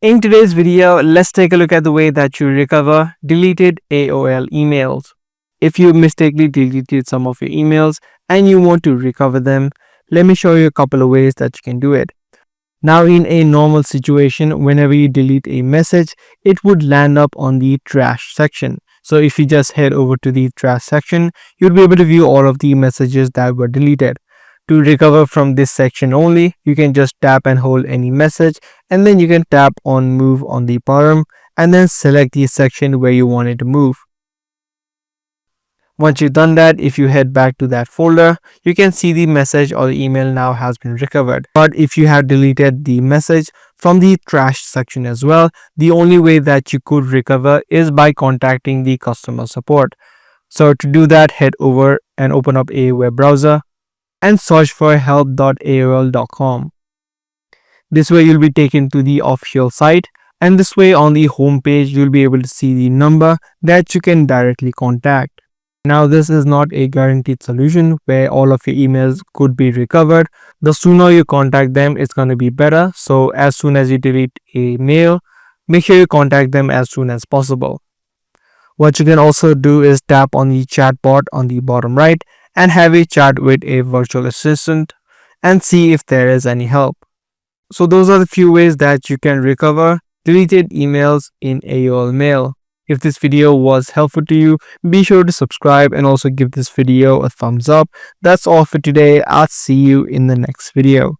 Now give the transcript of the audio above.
In today's video, let's take a look at the way that you recover deleted AOL emails. If you mistakenly deleted some of your emails and you want to recover them, let me show you a couple of ways that you can do it. Now, in a normal situation, whenever you delete a message, it would land up on the trash section. So if you just head over to the trash section, you'll be able to view all of the messages that were deleted. To recover from this section only, you can just tap and hold any message, and then you can tap on move on the bottom and then select the section where you want it to move. Once you've done that, if you head back to that folder, you can see the message or the email now has been recovered. But if you have deleted the message from the trash section as well, the only way that you could recover is by contacting the customer support. So to do that, head over and open up a web browser and search for help.aol.com. This way you'll be taken to the official site, and this way on the home page you'll be able to see the number that you can directly contact. Now, this is not a guaranteed solution where all of your emails could be recovered. The sooner you contact them, it's going to be better. So as soon as you delete a mail, make sure you contact them as soon as possible. What you can also do is tap on the chat bot on the bottom right and have a chat with a virtual assistant and see if there is any help. So those are the few ways that you can recover deleted emails in AOL Mail. If this video was helpful to you, be sure to subscribe and also give this video a thumbs up. That's all for today. I'll see you in the next video.